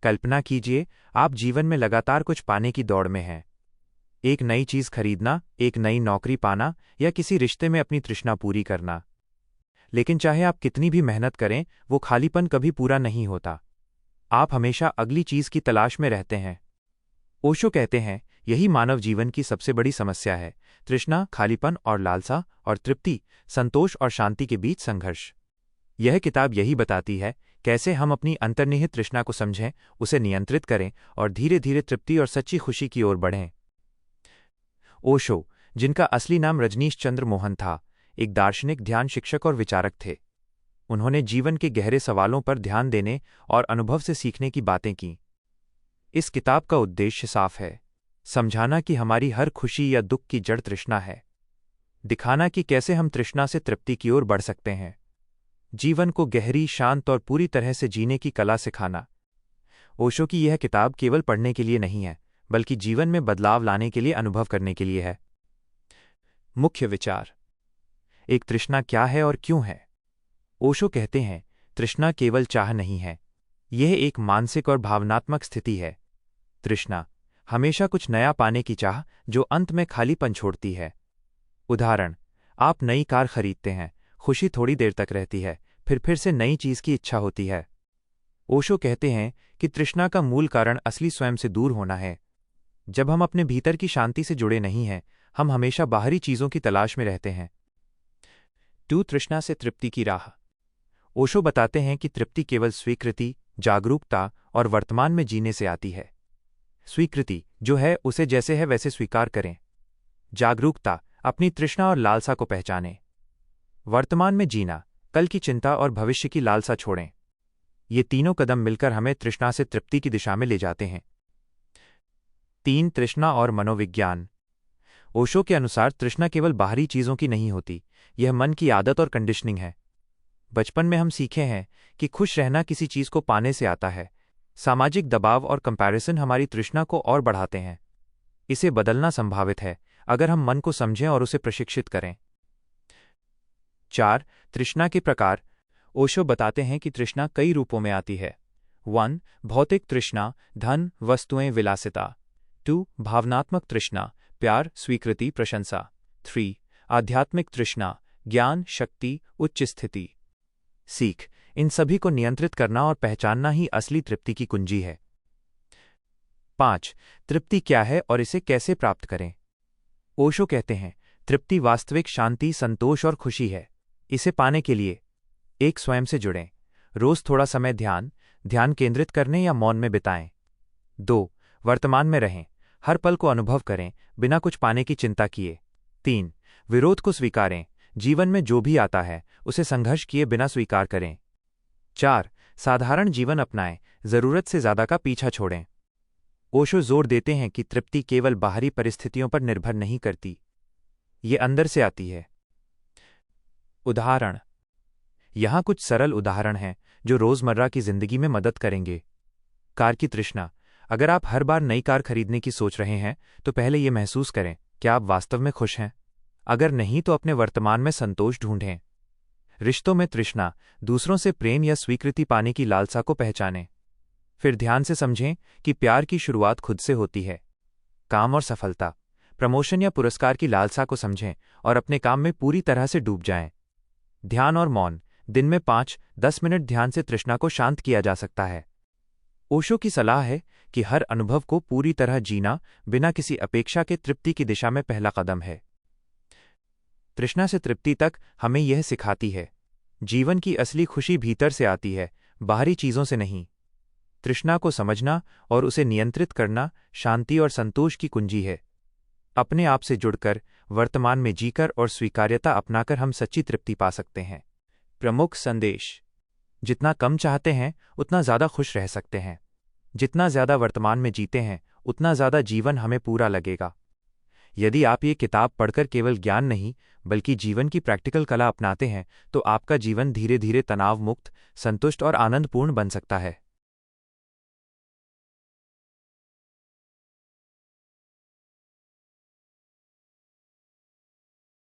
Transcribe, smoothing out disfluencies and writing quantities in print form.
कल्पना कीजिए, आप जीवन में लगातार कुछ पाने की दौड़ में हैं। एक नई चीज़ खरीदना, एक नई नौकरी पाना या किसी रिश्ते में अपनी तृष्णा पूरी करना। लेकिन चाहे आप कितनी भी मेहनत करें, वो खालीपन कभी पूरा नहीं होता। आप हमेशा अगली चीज़ की तलाश में रहते हैं। ओशो कहते हैं, यही मानव जीवन की सबसे बड़ी समस्या है। तृष्णा, खालीपन और लालसा, और तृप्ति, संतोष और शांति के बीच संघर्ष। यह किताब यही बताती है कैसे हम अपनी अंतर्निहित तृष्णा को समझें, उसे नियंत्रित करें और धीरे धीरे तृप्ति और सच्ची खुशी की ओर बढ़ें। ओशो, जिनका असली नाम रजनीश चंद्र मोहन था, एक दार्शनिक, ध्यान शिक्षक और विचारक थे। उन्होंने जीवन के गहरे सवालों पर ध्यान देने और अनुभव से सीखने की बातें की। इस किताब का उद्देश्य साफ है, समझाना कि हमारी हर खुशी या दुख की जड़ तृष्णा है, दिखाना कि कैसे हम तृष्णा से तृप्ति की ओर बढ़ सकते हैं, जीवन को गहरी, शांत और पूरी तरह से जीने की कला सिखाना। ओशो की यह किताब केवल पढ़ने के लिए नहीं है, बल्कि जीवन में बदलाव लाने के लिए, अनुभव करने के लिए है। मुख्य विचार। एक, तृष्णा क्या है और क्यों है? ओशो कहते हैं, तृष्णा केवल चाह नहीं है, यह एक मानसिक और भावनात्मक स्थिति है। तृष्णा हमेशा कुछ नया पाने की चाह, जो अंत में खालीपन छोड़ती है। उदाहरण, आप नई कार खरीदते हैं, खुशी थोड़ी देर तक रहती है, फिर से नई चीज की इच्छा होती है। ओशो कहते हैं कि तृष्णा का मूल कारण असली स्वयं से दूर होना है। जब हम अपने भीतर की शांति से जुड़े नहीं हैं, हम हमेशा बाहरी चीजों की तलाश में रहते हैं। 2, तृष्णा से तृप्ति की राह। ओशो बताते हैं कि तृप्ति केवल स्वीकृति, जागरूकता और वर्तमान में जीने से आती है। स्वीकृति जो है, उसे जैसे है वैसे स्वीकार करें। जागरूकता, अपनी तृष्णा और लालसा को पहचानें। वर्तमान में जीना, कल की चिंता और भविष्य की लालसा छोड़ें। ये तीनों कदम मिलकर हमें तृष्णा से तृप्ति की दिशा में ले जाते हैं। 3, तृष्णा और मनोविज्ञान। ओशो के अनुसार तृष्णा केवल बाहरी चीजों की नहीं होती, यह मन की आदत और कंडीशनिंग है। बचपन में हम सीखे हैं कि खुश रहना किसी चीज को पाने से आता है। सामाजिक दबाव और कंपैरिजन हमारी तृष्णा को और बढ़ाते हैं। इसे बदलना संभावित है अगर हम मन को समझें और उसे प्रशिक्षित करें। 4, तृष्णा के प्रकार। ओशो बताते हैं कि तृष्णा कई रूपों में आती है। 1, भौतिक तृष्णा, धन, वस्तुएं, विलासिता। 2, भावनात्मक तृष्णा, प्यार, स्वीकृति, प्रशंसा। 3, आध्यात्मिक तृष्णा, ज्ञान, शक्ति, उच्च स्थिति। सीख, इन सभी को नियंत्रित करना और पहचानना ही असली तृप्ति की कुंजी है। 5, तृप्ति क्या है और इसे कैसे प्राप्त करें? ओशो कहते हैं, तृप्ति वास्तविक शांति, संतोष और खुशी है। इसे पाने के लिए 1, स्वयं से जुड़ें, रोज थोड़ा समय ध्यान केंद्रित करने या मौन में बिताएं। 2, वर्तमान में रहें, हर पल को अनुभव करें बिना कुछ पाने की चिंता किए। 3, विरोध को स्वीकारें, जीवन में जो भी आता है उसे संघर्ष किए बिना स्वीकार करें। 4, साधारण जीवन अपनाएं, जरूरत से ज्यादा का पीछा छोड़ें। ओशो जोर देते हैं कि तृप्ति केवल बाहरी परिस्थितियों पर निर्भर नहीं करती, ये अंदर से आती है। उदाहरण, यहां कुछ सरल उदाहरण हैं जो रोजमर्रा की जिंदगी में मदद करेंगे। कार की तृष्णा। अगर आप हर बार नई कार खरीदने की सोच रहे हैं, तो पहले ये महसूस करें, क्या आप वास्तव में खुश हैं? अगर नहीं, तो अपने वर्तमान में संतोष ढूंढें। रिश्तों में तृष्णा, दूसरों से प्रेम या स्वीकृति पाने की लालसा को पहचानें। फिर ध्यान से समझें कि प्यार की शुरुआत खुद से होती है। काम और सफलता, प्रमोशन या पुरस्कार की लालसा को समझें और अपने काम में पूरी तरह से डूब जाएं। ध्यान और मौन, दिन में 5-10 मिनट ध्यान से तृष्णा को शांत किया जा सकता है। ओशो की सलाह है कि हर अनुभव को पूरी तरह जीना बिना किसी अपेक्षा के तृप्ति की दिशा में पहला कदम है। तृष्णा से तृप्ति तक हमें यह सिखाती है, जीवन की असली खुशी भीतर से आती है, बाहरी चीजों से नहीं। तृष्णा को समझना और उसे नियंत्रित करना शांति और संतोष की कुंजी है। अपने आप से जुड़कर, वर्तमान में जीकर और स्वीकार्यता अपनाकर हम सच्ची तृप्ति पा सकते हैं। प्रमुख संदेश। जितना कम चाहते हैं, उतना ज्यादा खुश रह सकते हैं। जितना ज्यादा वर्तमान में जीते हैं, उतना ज्यादा जीवन हमें पूरा लगेगा। यदि आप ये किताब पढ़कर केवल ज्ञान नहीं, बल्कि जीवन की प्रैक्टिकल कला अपनाते हैं, तो आपका जीवन धीरे धीरे तनाव मुक्त, संतुष्ट और आनंदपूर्ण बन सकता है।